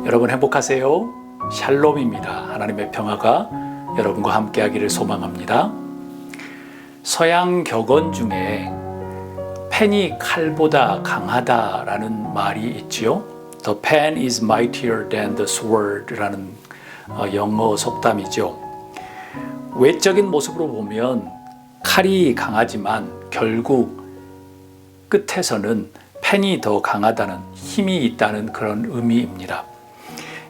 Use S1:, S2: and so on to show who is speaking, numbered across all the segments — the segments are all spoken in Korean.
S1: 여러분 행복하세요? 샬롬입니다. 하나님의 평화가 여러분과 함께하기를 소망합니다. 서양 격언 중에 펜이 칼보다 강하다라는 말이 있지요. The pen is mightier than the sword라는 영어 속담이죠. 외적인 모습으로 보면 칼이 강하지만 결국 끝에서는 펜이 더 강하다는, 힘이 있다는 그런 의미입니다.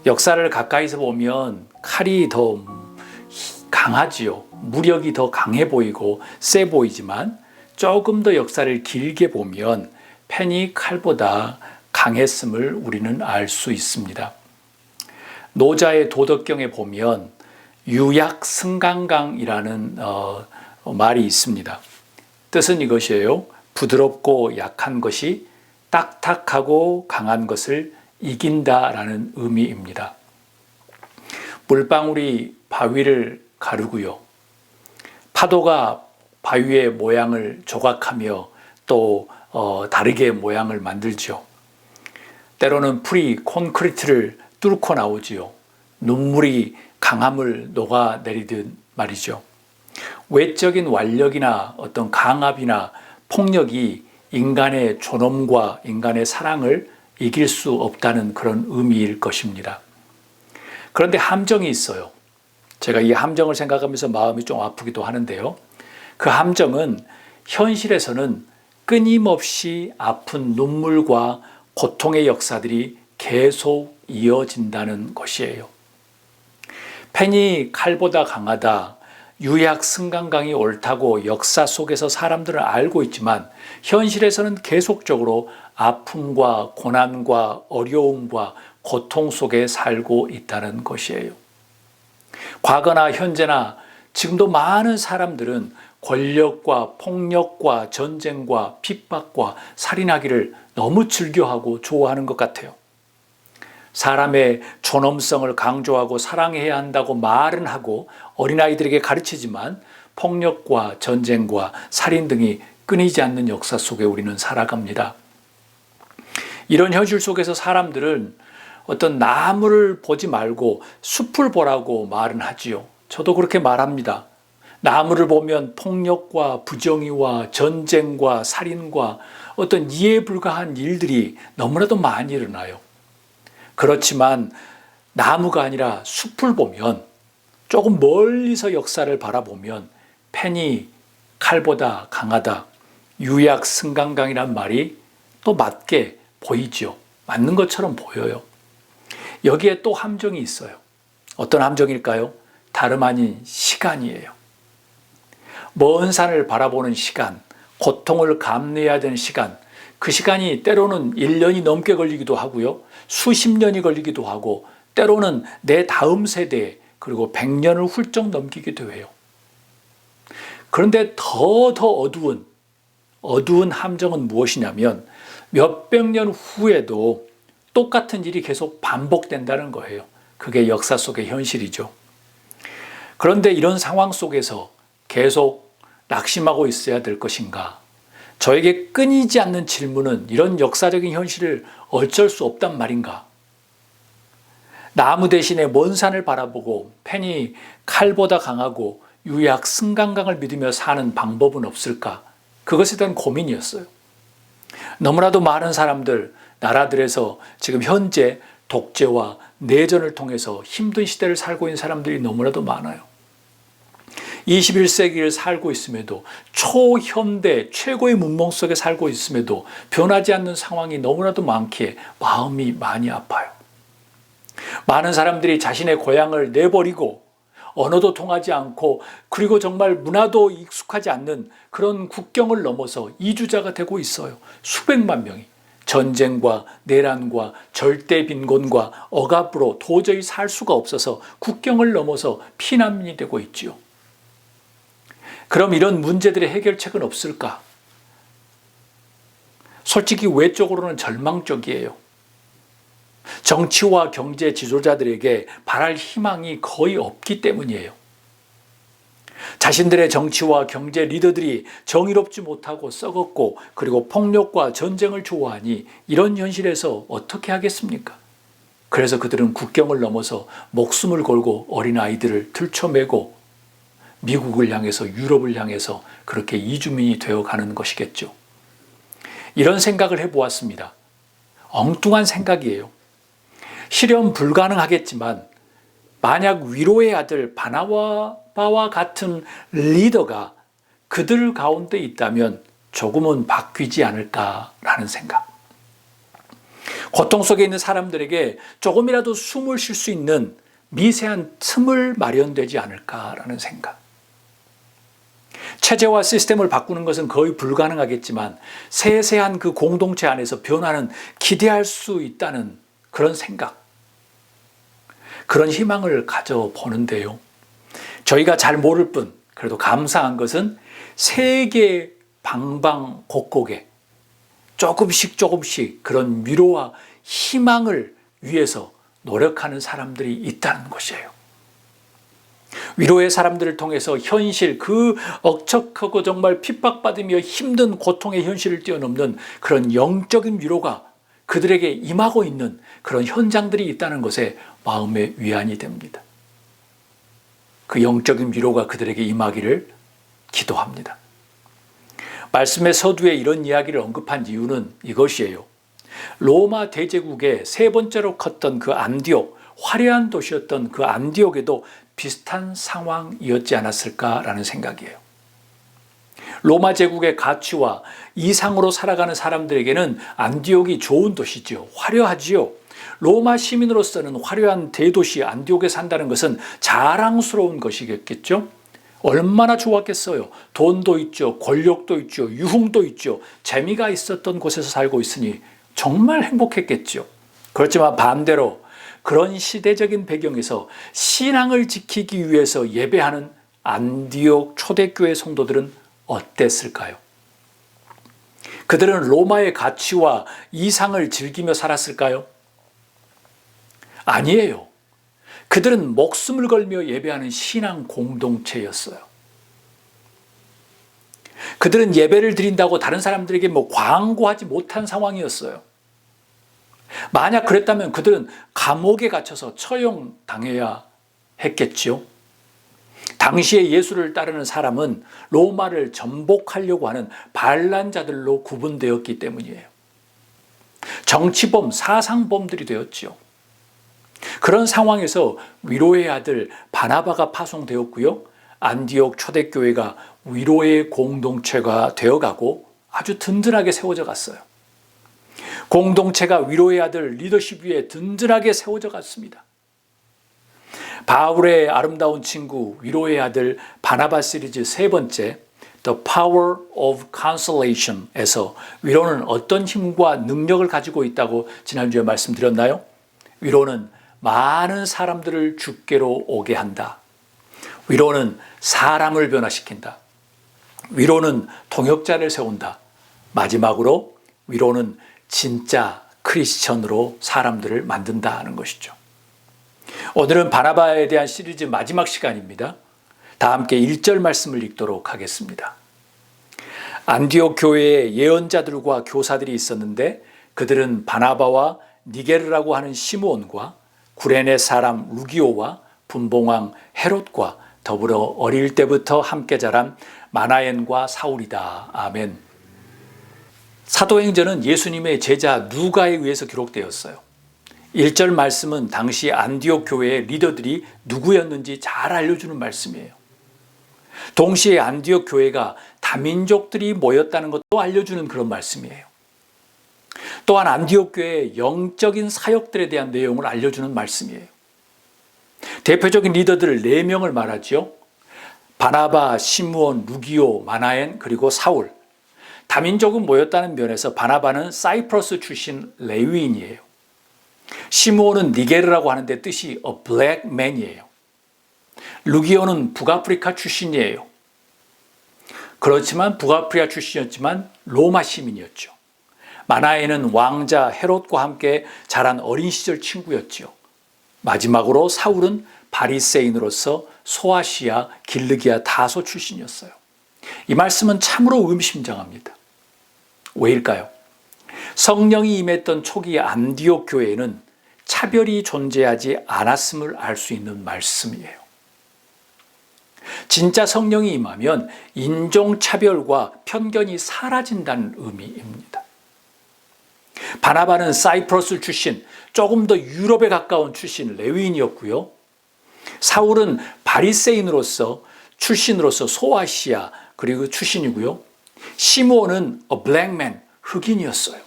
S1: 역사를 가까이서 보면 칼이 더 강하지요. 무력이 더 강해 보이고 세 보이지만 조금 더 역사를 길게 보면 펜이 칼보다 강했음을 우리는 알 수 있습니다. 노자의 도덕경에 보면 유약승강강이라는 말이 있습니다. 뜻은 이것이에요. 부드럽고 약한 것이 딱딱하고 강한 것을 이긴다라는 의미입니다. 물방울이 바위를 가르고요. 파도가 바위의 모양을 조각하며 또 다르게 모양을 만들죠. 때로는 풀이 콘크리트를 뚫고 나오지요. 눈물이 강함을 녹아내리듯 말이죠. 외적인 완력이나 어떤 강압이나 폭력이 인간의 존엄과 인간의 사랑을 이길 수 없다는 그런 의미일 것입니다. 그런데 함정이 있어요. 제가 이 함정을 생각하면서 마음이 좀 아프기도 하는데요. 그 함정은 현실에서는 끊임없이 아픈 눈물과 고통의 역사들이 계속 이어진다는 것이에요. 펜이 칼보다 강하다, 유약승강강이 옳다고 역사 속에서 사람들은 알고 있지만 현실에서는 계속적으로 아픔과 고난과 어려움과 고통 속에 살고 있다는 것이에요. 과거나 현재나 지금도 많은 사람들은 권력과 폭력과 전쟁과 핍박과 살인하기를 너무 즐겨하고 좋아하는 것 같아요. 사람의 존엄성을 강조하고 사랑해야 한다고 말은 하고 어린아이들에게 가르치지만 폭력과 전쟁과 살인 등이 끊이지 않는 역사 속에 우리는 살아갑니다. 이런 현실 속에서 사람들은 어떤 나무를 보지 말고 숲을 보라고 말은 하지요. 저도 그렇게 말합니다. 나무를 보면 폭력과 부정의와 전쟁과 살인과 어떤 이해 불가한 일들이 너무나도 많이 일어나요. 그렇지만 나무가 아니라 숲을 보면 조금 멀리서 역사를 바라보면 펜이 칼보다 강하다, 유약승강강이란 말이 또 맞게 보이죠. 맞는 것처럼 보여요. 여기에 또 함정이 있어요. 어떤 함정일까요? 다름 아닌 시간이에요. 먼 산을 바라보는 시간, 고통을 감내해야 되는 시간, 그 시간이 때로는 1년이 넘게 걸리기도 하고요. 수십 년이 걸리기도 하고 때로는 내 다음 세대 그리고 100년을 훌쩍 넘기기도 해요. 그런데 더 어두운 함정은 무엇이냐면 몇백 년 후에도 똑같은 일이 계속 반복된다는 거예요. 그게 역사 속의 현실이죠. 그런데 이런 상황 속에서 계속 낙심하고 있어야 될 것인가? 저에게 끊이지 않는 질문은 이런 역사적인 현실을 어쩔 수 없단 말인가? 나무 대신에 먼 산을 바라보고 펜이 칼보다 강하고 유약승강강을 믿으며 사는 방법은 없을까? 그것에 대한 고민이었어요. 너무나도 많은 사람들, 나라들에서 지금 현재 독재와 내전을 통해서 힘든 시대를 살고 있는 사람들이 너무나도 많아요. 21세기를 살고 있음에도 초현대 최고의 문명 속에 살고 있음에도 변하지 않는 상황이 너무나도 많기에 마음이 많이 아파요. 많은 사람들이 자신의 고향을 내버리고 언어도 통하지 않고 그리고 정말 문화도 익숙하지 않는 그런 국경을 넘어서 이주자가 되고 있어요. 수백만 명이 전쟁과 내란과 절대 빈곤과 억압으로 도저히 살 수가 없어서 국경을 넘어서 피난민이 되고 있지요. 그럼 이런 문제들의 해결책은 없을까? 솔직히 외적으로는 절망적이에요. 정치와 경제 지도자들에게 바랄 희망이 거의 없기 때문이에요. 자신들의 정치와 경제 리더들이 정의롭지 못하고 썩었고 그리고 폭력과 전쟁을 좋아하니 이런 현실에서 어떻게 하겠습니까? 그래서 그들은 국경을 넘어서 목숨을 걸고 어린아이들을 들쳐매고 미국을 향해서 유럽을 향해서 그렇게 이주민이 되어가는 것이겠죠. 이런 생각을 해보았습니다. 엉뚱한 생각이에요. 실현 불가능하겠지만 만약 위로의 아들 바나바와 같은 리더가 그들 가운데 있다면 조금은 바뀌지 않을까라는 생각. 고통 속에 있는 사람들에게 조금이라도 숨을 쉴 수 있는 미세한 틈을 마련되지 않을까라는 생각. 체제와 시스템을 바꾸는 것은 거의 불가능하겠지만 세세한 그 공동체 안에서 변화는 기대할 수 있다는 그런 생각, 그런 희망을 가져보는데요. 저희가 잘 모를 뿐 그래도 감사한 것은 세계 방방곡곡에 조금씩 그런 위로와 희망을 위해서 노력하는 사람들이 있다는 것이에요. 위로의 사람들을 통해서 현실, 그 억척하고 정말 핍박받으며 힘든 고통의 현실을 뛰어넘는 그런 영적인 위로가 그들에게 임하고 있는 그런 현장들이 있다는 것에 마음의 위안이 됩니다. 그 영적인 위로가 그들에게 임하기를 기도합니다. 말씀의 서두에 이런 이야기를 언급한 이유는 이것이에요. 로마 대제국의 세 번째로 컸던 그 안디옥, 화려한 도시였던 그 안디옥에도 비슷한 상황이었지 않았을까라는 생각이에요. 로마 제국의 가치와 이상으로 살아가는 사람들에게는 안디옥이 좋은 도시지요. 화려하지요. 로마 시민으로서는 화려한 대도시 안디옥에 산다는 것은 자랑스러운 것이겠죠. 얼마나 좋았겠어요. 돈도 있죠. 권력도 있죠. 유흥도 있죠. 재미가 있었던 곳에서 살고 있으니 정말 행복했겠죠. 그렇지만 반대로 그런 시대적인 배경에서 신앙을 지키기 위해서 예배하는 안디옥 초대교회 성도들은 어땠을까요? 그들은 로마의 가치와 이상을 즐기며 살았을까요? 아니에요. 그들은 목숨을 걸며 예배하는 신앙 공동체였어요. 그들은 예배를 드린다고 다른 사람들에게 광고하지 못한 상황이었어요. 만약 그랬다면 그들은 감옥에 갇혀서 처형당해야 했겠지요. 당시에 예수를 따르는 사람은 로마를 전복하려고 하는 반란자들로 구분되었기 때문이에요. 정치범, 사상범들이 되었지요. 그런 상황에서 위로의 아들 바나바가 파송되었고요. 안디옥 초대교회가 위로의 공동체가 되어가고 아주 든든하게 세워져 갔어요. 공동체가 위로의 아들 리더십 위에 든든하게 세워져 갔습니다. 바울의 아름다운 친구 위로의 아들 바나바 시리즈 세 번째 The Power of Consolation에서 위로는 어떤 힘과 능력을 가지고 있다고 지난주에 말씀드렸나요? 위로는 많은 사람들을 주께로 오게 한다. 위로는 사람을 변화시킨다. 위로는 동역자를 세운다. 마지막으로 위로는 진짜 크리스천으로 사람들을 만든다는 것이죠. 오늘은 바나바에 대한 시리즈 마지막 시간입니다. 다 함께 1절 말씀을 읽도록 하겠습니다. 안디옥 교회에 예언자들과 교사들이 있었는데 그들은 바나바와 니게르라고 하는 시므온과 구레네 사람 루기오와 분봉왕 헤롯과 더불어 어릴 때부터 함께 자란 마나엔과 사울이다. 아멘. 사도행전은 예수님의 제자 누가에 의해서 기록되었어요. 1절 말씀은 당시 안디옥 교회의 리더들이 누구였는지 잘 알려주는 말씀이에요. 동시에 안디옥 교회가 다민족들이 모였다는 것도 알려주는 그런 말씀이에요. 또한 안디옥 교회의 영적인 사역들에 대한 내용을 알려주는 말씀이에요. 대표적인 리더들 4명을 말하죠. 바나바, 시므온, 루기오, 마나엔 그리고 사울. 다민족은 모였다는 면에서 바나바는 사이프러스 출신 레위인이에요. 시므온은 니게르라고 하는데 뜻이 a black man이에요. 루기오는 북아프리카 출신이에요. 그렇지만 북아프리카 출신이었지만 로마 시민이었죠. 마나에는 왕자 헤롯과 함께 자란 어린 시절 친구였죠. 마지막으로 사울은 바리새인으로서 소아시아, 길르기아 다소 출신이었어요. 이 말씀은 참으로 의미심장합니다. 왜일까요? 성령이 임했던 초기 안디옥 교회에는 차별이 존재하지 않았음을 알 수 있는 말씀이에요. 진짜 성령이 임하면 인종차별과 편견이 사라진다는 의미입니다. 바나바는 사이프러스 출신, 조금 더 유럽에 가까운 출신 레위인이었고요. 사울은 바리새인으로서 출신으로서 소아시아 그리고 출신이고요. 시므온은 블랙맨, 흑인이었어요.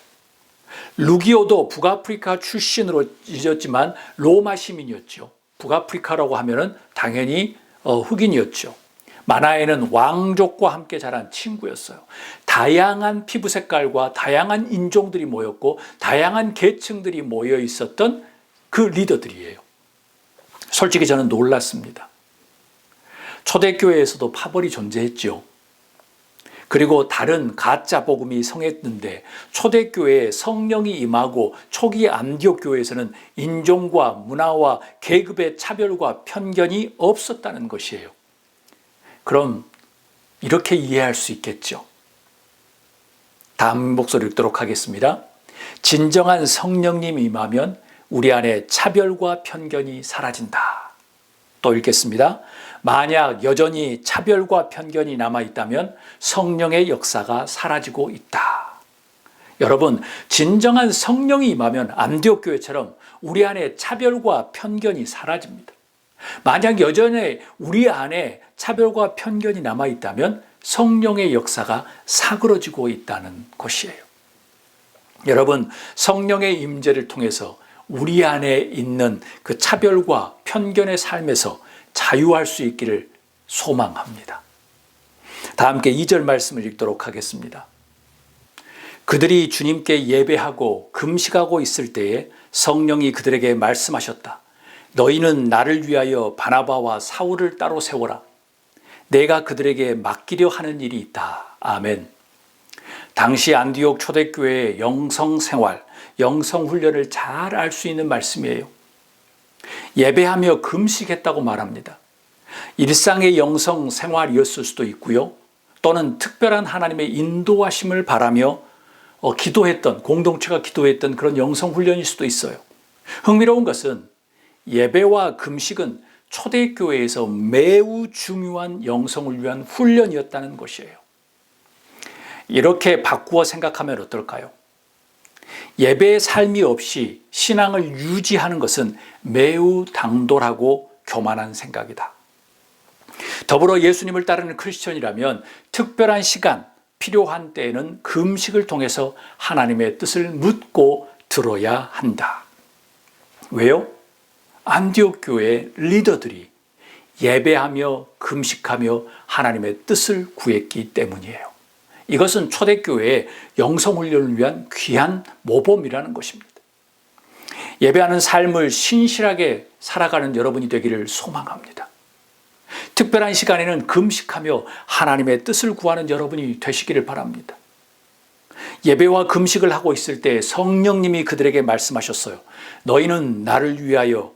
S1: 루기오도 북아프리카 출신으로 잊었지만 로마 시민이었죠. 북아프리카라고 하면은 당연히 흑인이었죠. 마나에는 왕족과 함께 자란 친구였어요. 다양한 피부 색깔과 다양한 인종들이 모였고 다양한 계층들이 모여 있었던 그 리더들이에요. 솔직히 저는 놀랐습니다. 초대교회에서도 파벌이 존재했죠. 그리고 다른 가짜 복음이 성했는데 초대교회에 성령이 임하고 초기 안디옥 교회에서는 인종과 문화와 계급의 차별과 편견이 없었다는 것이에요. 그럼 이렇게 이해할 수 있겠죠. 다음 목소리 읽도록 하겠습니다. 진정한 성령님이 임하면 우리 안에 차별과 편견이 사라진다. 또 읽겠습니다. 만약 여전히 차별과 편견이 남아있다면 성령의 역사가 사라지고 있다. 여러분, 진정한 성령이 임하면 안디옥 교회처럼 우리 안에 차별과 편견이 사라집니다. 만약 여전히 우리 안에 차별과 편견이 남아있다면 성령의 역사가 사그러지고 있다는 것이에요. 여러분, 성령의 임재를 통해서 우리 안에 있는 그 차별과 편견의 삶에서 자유할 수 있기를 소망합니다. 다 함께 2절 말씀을 읽도록 하겠습니다. 그들이 주님께 예배하고 금식하고 있을 때에 성령이 그들에게 말씀하셨다. 너희는 나를 위하여 바나바와 사울을 따로 세워라. 내가 그들에게 맡기려 하는 일이 있다. 아멘. 당시 안디옥 초대교회의 영성생활, 영성훈련을 잘 알 수 있는 말씀이에요. 예배하며 금식했다고 말합니다. 일상의 영성생활이었을 수도 있고요. 또는 특별한 하나님의 인도하심을 바라며 기도했던, 공동체가 기도했던 그런 영성훈련일 수도 있어요. 흥미로운 것은 예배와 금식은 초대교회에서 매우 중요한 영성을 위한 훈련이었다는 것이에요. 이렇게 바꾸어 생각하면 어떨까요? 예배의 삶이 없이 신앙을 유지하는 것은 매우 당돌하고 교만한 생각이다. 더불어 예수님을 따르는 크리스천이라면 특별한 시간, 필요한 때에는 금식을 통해서 하나님의 뜻을 묻고 들어야 한다. 왜요? 안디옥 교회의 리더들이 예배하며 금식하며 하나님의 뜻을 구했기 때문이에요. 이것은 초대교회의 영성훈련을 위한 귀한 모범이라는 것입니다. 예배하는 삶을 신실하게 살아가는 여러분이 되기를 소망합니다. 특별한 시간에는 금식하며 하나님의 뜻을 구하는 여러분이 되시기를 바랍니다. 예배와 금식을 하고 있을 때 성령님이 그들에게 말씀하셨어요. 너희는 나를 위하여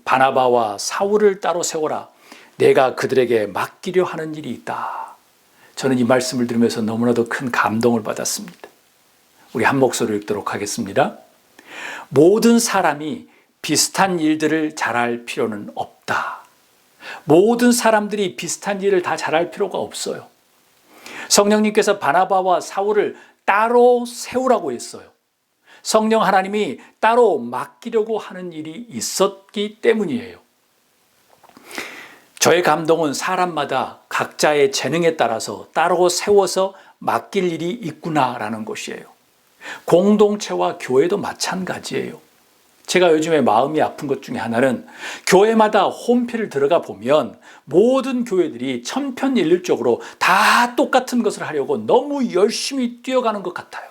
S1: 바나바와 사울을 따로 세워라. 내가 그들에게 맡기려 하는 일이 있다. 저는 이 말씀을 들으면서 너무나도 큰 감동을 받았습니다. 우리 한 목소리로 읽도록 하겠습니다. 모든 사람이 비슷한 일들을 잘할 필요는 없다. 모든 사람들이 비슷한 일을 다 잘할 필요가 없어요. 성령님께서 바나바와 사울을 따로 세우라고 했어요. 성령 하나님이 따로 맡기려고 하는 일이 있었기 때문이에요. 저의 감동은 사람마다 각자의 재능에 따라서 따로 세워서 맡길 일이 있구나라는 것이에요. 공동체와 교회도 마찬가지예요. 제가 요즘에 마음이 아픈 것 중에 하나는 교회마다 홈페이지를 들어가 보면 모든 교회들이 천편일률적으로 다 똑같은 것을 하려고 너무 열심히 뛰어가는 것 같아요.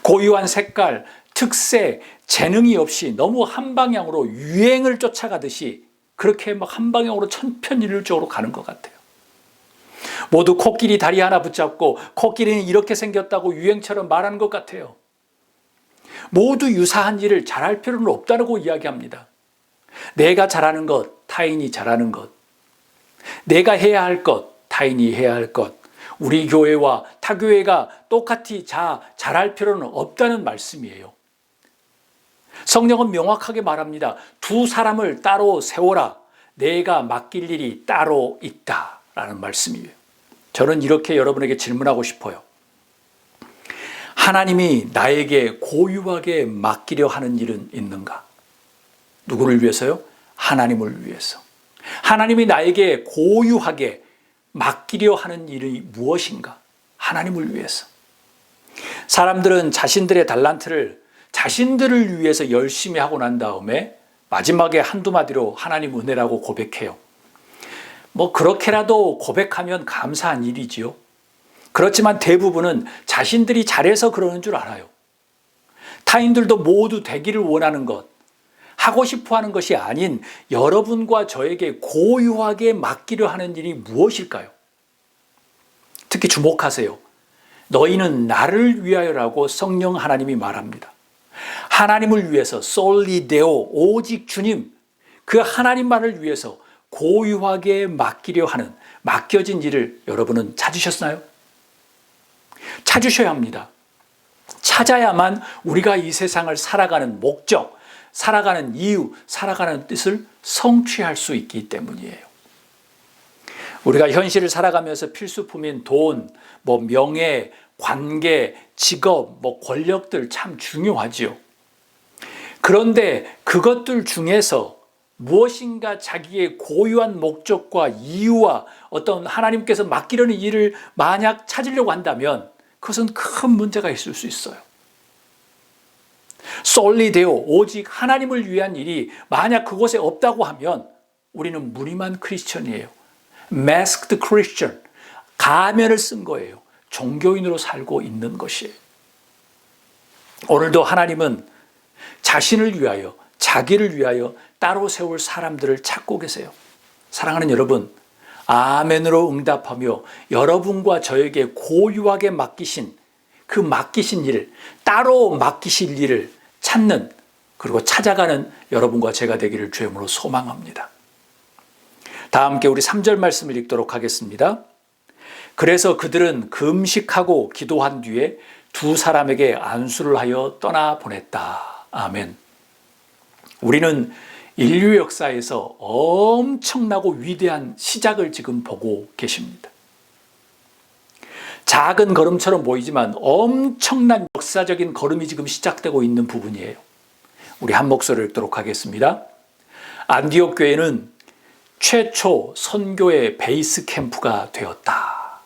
S1: 고유한 색깔, 특색, 재능이 없이 너무 한 방향으로 유행을 쫓아가듯이 그렇게 막 한 방향으로 천편일률적으로 가는 것 같아요. 모두 코끼리 다리 하나 붙잡고 코끼리는 이렇게 생겼다고 유행처럼 말하는 것 같아요. 모두 유사한 일을 잘할 필요는 없다고 이야기합니다. 내가 잘하는 것, 타인이 잘하는 것. 내가 해야 할 것, 타인이 해야 할 것. 우리 교회와 타 교회가 똑같이 잘할 필요는 없다는 말씀이에요. 성령은 명확하게 말합니다. 두 사람을 따로 세워라. 내가 맡길 일이 따로 있다라는 말씀이에요. 저는 이렇게 여러분에게 질문하고 싶어요. 하나님이 나에게 고유하게 맡기려 하는 일은 있는가? 누구를 위해서요? 하나님을 위해서. 하나님이 나에게 고유하게 맡기려 하는 일이 무엇인가? 하나님을 위해서. 사람들은 자신들의 달란트를 자신들을 위해서 열심히 하고 난 다음에 마지막에 한두 마디로 하나님 은혜라고 고백해요. 그렇게라도 고백하면 감사한 일이지요. 그렇지만 대부분은 자신들이 잘해서 그러는 줄 알아요. 타인들도 모두 되기를 원하는 것, 하고 싶어 하는 것이 아닌 여러분과 저에게 고유하게 맡기려 하는 일이 무엇일까요? 특히 주목하세요. 너희는 나를 위하여라고 성령 하나님이 말합니다. 하나님을 위해서 솔리 데오, 오직 주님, 그 하나님만을 위해서 고유하게 맡기려 하는 맡겨진 일을 여러분은 찾으셨나요? 찾으셔야 합니다. 찾아야만 우리가 이 세상을 살아가는 목적, 살아가는 이유, 살아가는 뜻을 성취할 수 있기 때문이에요. 우리가 현실을 살아가면서 필수품인 돈, 명예, 관계, 직업, 권력들 참 중요하지요. 그런데 그것들 중에서 무엇인가 자기의 고유한 목적과 이유와 어떤 하나님께서 맡기려는 일을 만약 찾으려고 한다면 그것은 큰 문제가 있을 수 있어요. 솔리데오, 오직 하나님을 위한 일이 만약 그곳에 없다고 하면 우리는 무림한 크리스천이에요. masked Christian, 가면을 쓴 거예요. 종교인으로 살고 있는 것이에요. 오늘도 하나님은 자신을 위하여, 자기를 위하여 따로 세울 사람들을 찾고 계세요. 사랑하는 여러분, 아멘으로 응답하며 여러분과 저에게 고유하게 맡기신 그 맡기신 일을, 따로 맡기실 일을 찾는, 그리고 찾아가는 여러분과 제가 되기를 주님으로 소망합니다. 다 함께 우리 3절 말씀을 읽도록 하겠습니다. 그래서 그들은 금식하고 기도한 뒤에 두 사람에게 안수를 하여 떠나보냈다. 아멘. 우리는 인류 역사에서 엄청나고 위대한 시작을 지금 보고 계십니다. 작은 걸음처럼 보이지만 엄청난 역사적인 걸음이 지금 시작되고 있는 부분이에요. 우리 한 목소리를 읽도록 하겠습니다. 안디옥 교회는 최초 선교의 베이스 캠프가 되었다.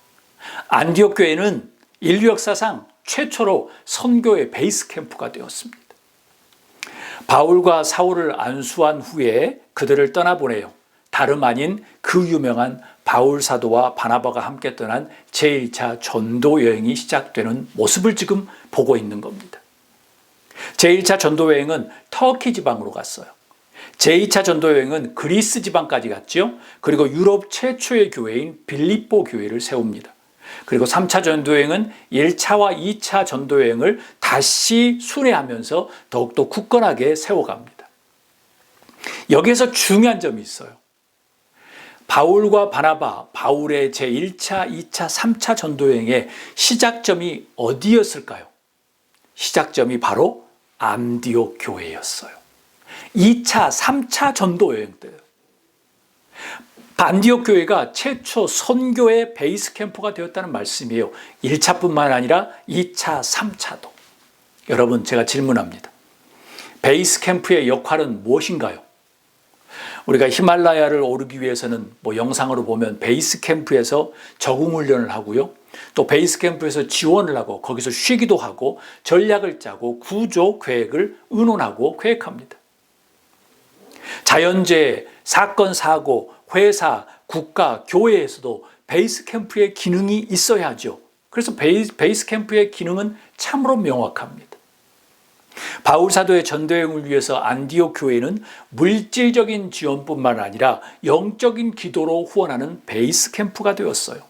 S1: 안디옥 교회는 인류 역사상 최초로 선교의 베이스 캠프가 되었습니다. 바울과 사울을 안수한 후에 그들을 떠나보내요. 다름 아닌 그 유명한 바울 사도와 바나바가 함께 떠난 제1차 전도 여행이 시작되는 모습을 지금 보고 있는 겁니다. 제1차 전도 여행은 터키 지방으로 갔어요. 제2차 전도 여행은 그리스 지방까지 갔죠. 그리고 유럽 최초의 교회인 빌립보 교회를 세웁니다. 그리고 3차 전도여행은 1차와 2차 전도여행을 다시 순회하면서 더욱더 굳건하게 세워갑니다. 여기에서 중요한 점이 있어요. 바울과 바나바, 바울의 제1차, 2차, 3차 전도여행의 시작점이 어디였을까요? 시작점이 바로 안디옥 교회였어요. 2차, 3차 전도여행 때예요. 안디옥 교회가 최초 선교의 베이스 캠프가 되었다는 말씀이에요. 1차뿐만 아니라 2차, 3차도. 여러분, 제가 질문합니다. 베이스 캠프의 역할은 무엇인가요? 우리가 히말라야를 오르기 위해서는 영상으로 보면 베이스 캠프에서 적응 훈련을 하고요. 또 베이스 캠프에서 지원을 하고 거기서 쉬기도 하고 전략을 짜고 구조 계획을 의논하고 계획합니다. 자연재해, 사건, 사고, 회사, 국가, 교회에서도 베이스 캠프의 기능이 있어야 하죠. 그래서 베이스 캠프의 기능은 참으로 명확합니다. 바울 사도의 전도여행을 위해서 안디옥 교회는 물질적인 지원뿐만 아니라 영적인 기도로 후원하는 베이스 캠프가 되었어요.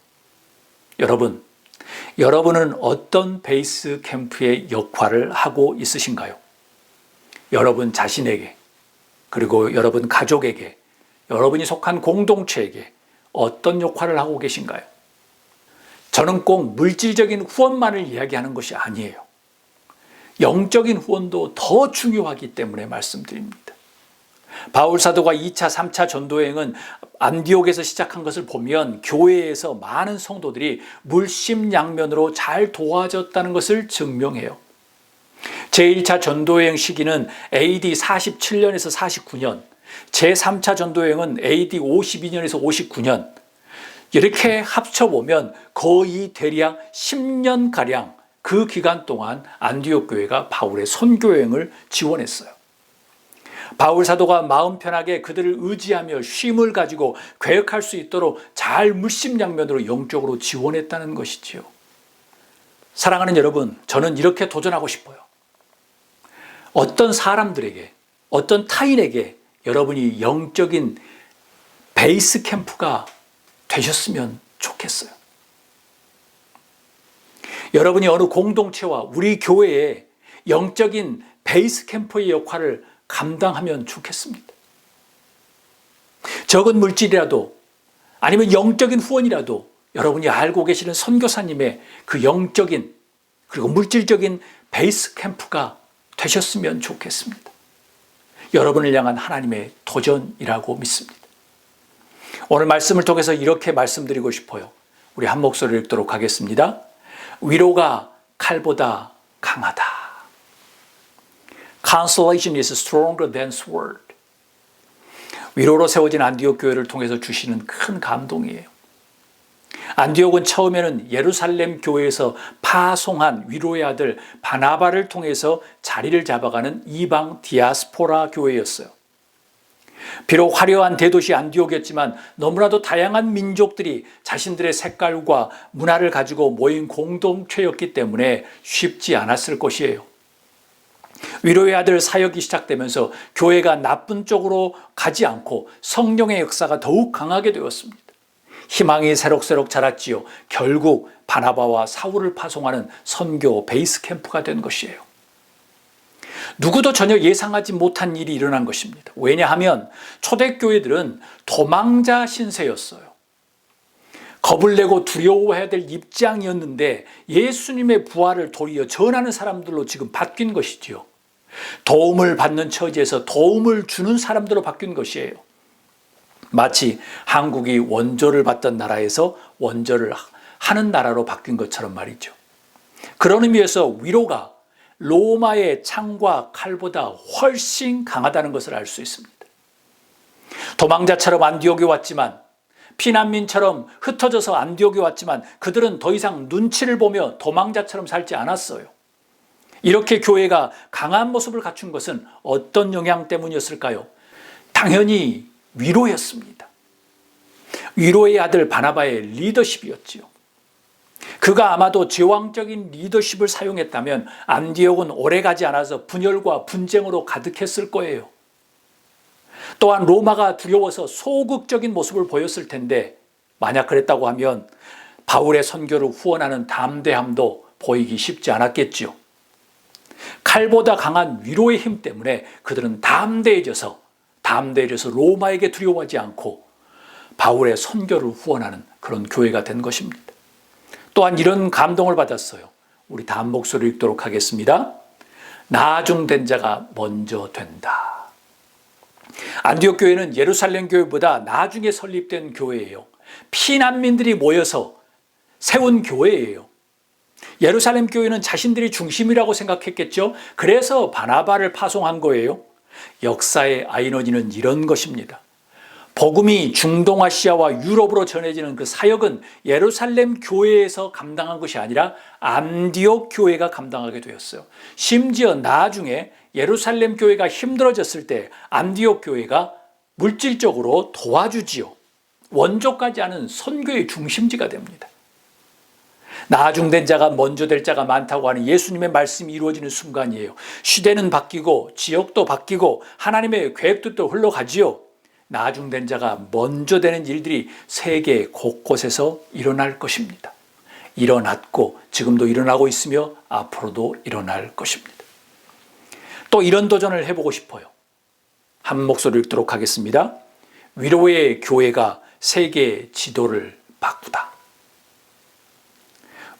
S1: 여러분은 어떤 베이스 캠프의 역할을 하고 있으신가요? 여러분 자신에게, 그리고 여러분 가족에게, 여러분이 속한 공동체에게 어떤 역할을 하고 계신가요? 저는 꼭 물질적인 후원만을 이야기하는 것이 아니에요. 영적인 후원도 더 중요하기 때문에 말씀드립니다. 바울 사도가 2차, 3차 전도여행은 안디옥에서 시작한 것을 보면 교회에서 많은 성도들이 물심양면으로 잘 도와줬다는 것을 증명해요. 제1차 전도여행 시기는 AD 47년에서 49년, 제3차 전도여행은 AD 52년에서 59년, 이렇게 합쳐보면 거의 대략 10년가량 그 기간 동안 안디옥 교회가 바울의 선교여행을 지원했어요. 바울 사도가 마음 편하게 그들을 의지하며 쉼을 가지고 계획할 수 있도록 잘 물심양면으로 영적으로 지원했다는 것이지요. 사랑하는 여러분, 저는 이렇게 도전하고 싶어요. 어떤 사람들에게, 어떤 타인에게 여러분이 영적인 베이스 캠프가 되셨으면 좋겠어요. 여러분이 어느 공동체와 우리 교회의 영적인 베이스 캠프의 역할을 감당하면 좋겠습니다. 적은 물질이라도 아니면 영적인 후원이라도 여러분이 알고 계시는 선교사님의 그 영적인 그리고 물질적인 베이스 캠프가 되셨으면 좋겠습니다. 여러분을 향한 하나님의 도전이라고 믿습니다. 오늘 말씀을 통해서 이렇게 말씀드리고 싶어요. 우리 한 목소리를 읽도록 하겠습니다. 위로가 칼보다 강하다. Consolation is stronger than sword. 위로로 세워진 안디옥 교회를 통해서 주시는 큰 감동이에요. 안디옥은 처음에는 예루살렘 교회에서 파송한 위로의 아들 바나바를 통해서 자리를 잡아가는 이방 디아스포라 교회였어요. 비록 화려한 대도시 안디옥이었지만 너무나도 다양한 민족들이 자신들의 색깔과 문화를 가지고 모인 공동체였기 때문에 쉽지 않았을 것이에요. 위로의 아들 사역이 시작되면서 교회가 나쁜 쪽으로 가지 않고 성령의 역사가 더욱 강하게 되었습니다. 희망이 새록새록 자랐지요. 결국 바나바와 사울을 파송하는 선교 베이스 캠프가 된 것이에요. 누구도 전혀 예상하지 못한 일이 일어난 것입니다. 왜냐하면 초대교회들은 도망자 신세였어요. 겁을 내고 두려워해야 될 입장이었는데 예수님의 부활을 도리어 전하는 사람들로 지금 바뀐 것이지요. 도움을 받는 처지에서 도움을 주는 사람들로 바뀐 것이에요. 마치 한국이 원조를 받던 나라에서 원조를 하는 나라로 바뀐 것처럼 말이죠. 그런 의미에서 위로가 로마의 창과 칼보다 훨씬 강하다는 것을 알 수 있습니다. 도망자처럼 안디옥에 왔지만, 피난민처럼 흩어져서 안디옥에 왔지만 그들은 더 이상 눈치를 보며 도망자처럼 살지 않았어요. 이렇게 교회가 강한 모습을 갖춘 것은 어떤 영향 때문이었을까요? 당연히 위로였습니다. 위로의 아들 바나바의 리더십이었지요. 그가 아마도 제왕적인 리더십을 사용했다면 안디옥은 오래가지 않아서 분열과 분쟁으로 가득했을 거예요. 또한 로마가 두려워서 소극적인 모습을 보였을 텐데 만약 그랬다고 하면 바울의 선교를 후원하는 담대함도 보이기 쉽지 않았겠지요. 칼보다 강한 위로의 힘 때문에 그들은 담대해져서 로마에게 두려워하지 않고 바울의 선교를 후원하는 그런 교회가 된 것입니다. 또한 이런 감동을 받았어요. 우리 다음 목소리를 읽도록 하겠습니다. 나중된 자가 먼저 된다. 안디옥 교회는 예루살렘 교회보다 나중에 설립된 교회예요. 피난민들이 모여서 세운 교회예요. 예루살렘 교회는 자신들이 중심이라고 생각했겠죠. 그래서 바나바를 파송한 거예요. 역사의 아이러니는 이런 것입니다. 복음이 중동아시아와 유럽으로 전해지는 그 사역은 예루살렘 교회에서 감당한 것이 아니라 안디옥 교회가 감당하게 되었어요. 심지어 나중에 예루살렘 교회가 힘들어졌을 때 안디옥 교회가 물질적으로 도와주지요. 원조까지 하는 선교의 중심지가 됩니다. 나중된 자가 먼저 될 자가 많다고 하는 예수님의 말씀이 이루어지는 순간이에요. 시대는 바뀌고 지역도 바뀌고 하나님의 계획도 흘러가지요. 나중된 자가 먼저 되는 일들이 세계 곳곳에서 일어날 것입니다. 일어났고 지금도 일어나고 있으며 앞으로도 일어날 것입니다. 또 이런 도전을 해보고 싶어요. 한 목소리 읽도록 하겠습니다. 위로의 교회가 세계 지도를 바꾸다.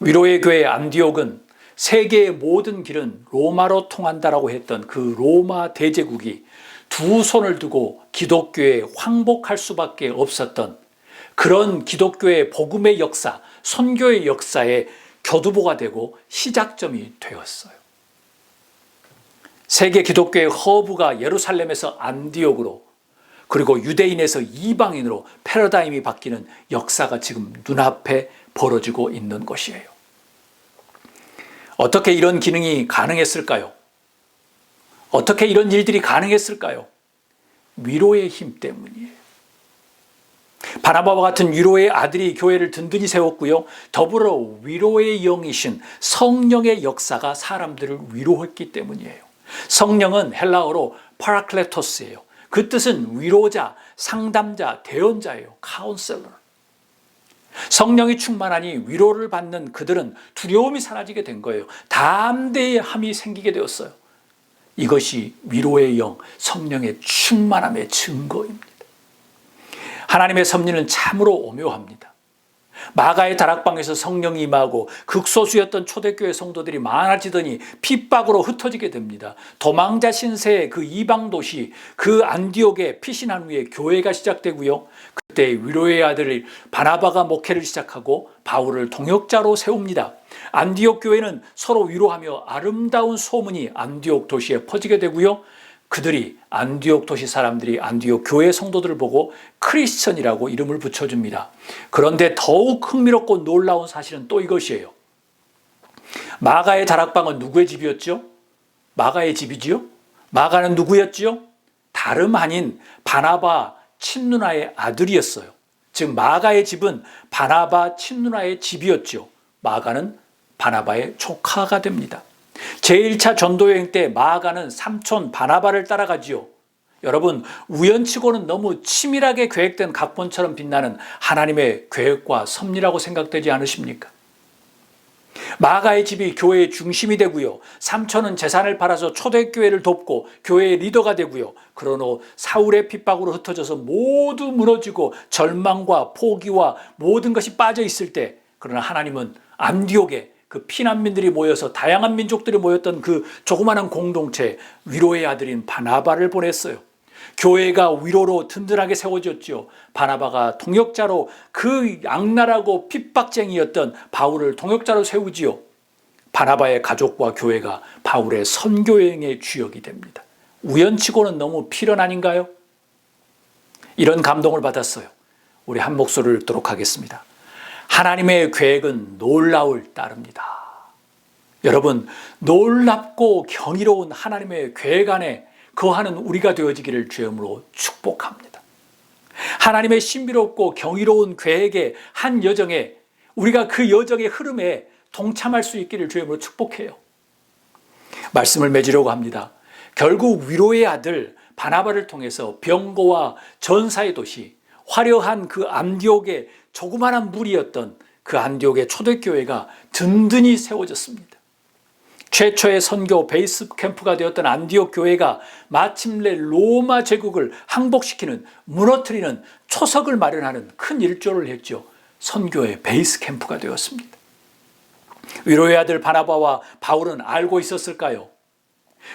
S1: 위로의 교회 안디옥은 세계의 모든 길은 로마로 통한다라고 했던 그 로마 대제국이 두 손을 두고 기독교에 황복할 수밖에 없었던 그런 기독교의 복음의 역사, 선교의 역사의 교두보가 되고 시작점이 되었어요. 세계 기독교의 허브가 예루살렘에서 안디옥으로, 그리고 유대인에서 이방인으로 패러다임이 바뀌는 역사가 지금 눈앞에 벌어지고 있는 것이에요. 어떻게 이런 기능이 가능했을까요? 어떻게 이런 일들이 가능했을까요? 위로의 힘 때문이에요. 바나바와 같은 위로의 아들이 교회를 든든히 세웠고요. 더불어 위로의 영이신 성령의 역사가 사람들을 위로했기 때문이에요. 성령은 헬라어로 파라클레토스예요. 그 뜻은 위로자, 상담자, 대언자예요. 카운셀러. 성령이 충만하니 위로를 받는 그들은 두려움이 사라지게 된 거예요. 담대함이 생기게 되었어요. 이것이 위로의 영, 성령의 충만함의 증거입니다. 하나님의 섭리는 참으로 오묘합니다. 마가의 다락방에서 성령이 임하고 극소수였던 초대교회 성도들이 많아지더니 핍박으로 흩어지게 됩니다. 도망자 신세의 그 이방 도시 그 안디옥에 피신한 후에 교회가 시작되고요. 그때 위로의 아들 바나바가 목회를 시작하고 바울을 동역자로 세웁니다. 안디옥 교회는 서로 위로하며 아름다운 소문이 안디옥 도시에 퍼지게 되고요. 그들이 안디옥 도시 사람들이 안디옥 교회 성도들을 보고 크리스천이라고 이름을 붙여줍니다. 그런데 더욱 흥미롭고 놀라운 사실은 또 이것이에요. 마가의 다락방은 누구의 집이었죠? 마가의 집이지요? 마가는 누구였지요? 다름 아닌 바나바 친누나의 아들이었어요. 즉 마가의 집은 바나바 친누나의 집이었죠. 마가는 바나바의 조카가 됩니다. 제1차 전도여행 때 마가는 삼촌 바나바를 따라가지요. 여러분, 우연치고는 너무 치밀하게 계획된 각본처럼 빛나는 하나님의 계획과 섭리라고 생각되지 않으십니까? 마가의 집이 교회의 중심이 되고요. 삼촌은 재산을 팔아서 초대교회를 돕고 교회의 리더가 되고요. 그런 후 사울의 핍박으로 흩어져서 모두 무너지고 절망과 포기와 모든 것이 빠져 있을 때, 그러나 하나님은 안디옥에 그 피난민들이 모여서 다양한 민족들이 모였던 그 조그마한 공동체 위로의 아들인 바나바를 보냈어요. 교회가 위로로 든든하게 세워졌죠. 바나바가 동역자로 그 악랄하고 핍박쟁이였던 바울을 동역자로 세우지요. 바나바의 가족과 교회가 바울의 선교여행의 주역이 됩니다. 우연치고는 너무 필연 아닌가요? 이런 감동을 받았어요. 우리 한 목소리를 듣도록 하겠습니다. 하나님의 계획은 놀라울 따릅니다. 여러분, 놀랍고 경이로운 하나님의 계획 안에 거하는 우리가 되어지기를 주님으로 축복합니다. 하나님의 신비롭고 경이로운 계획의 한 여정에 우리가 그 여정의 흐름에 동참할 수 있기를 주님으로 축복해요. 말씀을 맺으려고 합니다. 결국 위로의 아들 바나바를 통해서 병거와 전사의 도시, 화려한 그 안디옥의 조그마한 무리였던 그 안디옥의 초대교회가 든든히 세워졌습니다. 최초의 선교 베이스 캠프가 되었던 안디옥 교회가 마침내 로마 제국을 항복시키는, 무너뜨리는 초석을 마련하는 큰 일조를 했죠. 선교의 베이스 캠프가 되었습니다. 위로의 아들 바나바와 바울은 알고 있었을까요?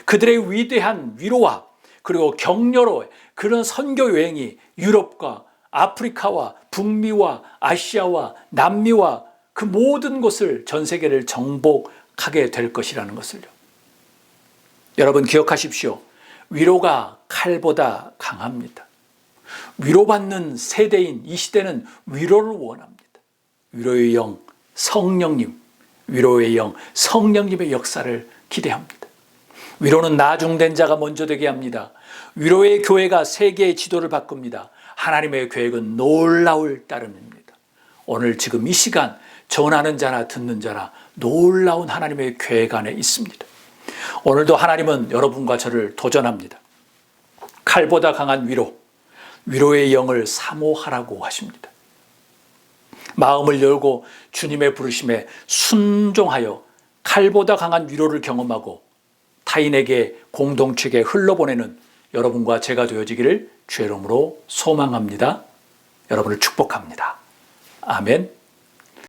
S1: 그들의 위대한 위로와 그리고 격려로 그런 선교 여행이 유럽과 아프리카와 북미와 아시아와 남미와 그 모든 곳을, 전 세계를 정복하게 될 것이라는 것을요. 여러분 기억하십시오. 위로가 칼보다 강합니다. 위로받는 세대인 이 시대는 위로를 원합니다. 위로의 영 성령님, 위로의 영 성령님의 역사를 기대합니다. 위로는 나중된 자가 먼저 되게 합니다. 위로의 교회가 세계의 지도를 바꿉니다. 하나님의 계획은 놀라울 따름입니다. 오늘 지금 이 시간 전하는 자나 듣는 자나 놀라운 하나님의 계획 안에 있습니다. 오늘도 하나님은 여러분과 저를 도전합니다. 칼보다 강한 위로, 위로의 영을 사모하라고 하십니다. 마음을 열고 주님의 부르심에 순종하여 칼보다 강한 위로를 경험하고 타인에게 공동체에 흘러보내는 여러분과 제가 되어지기를 주의 이름으로 소망합니다. 여러분을 축복합니다. 아멘.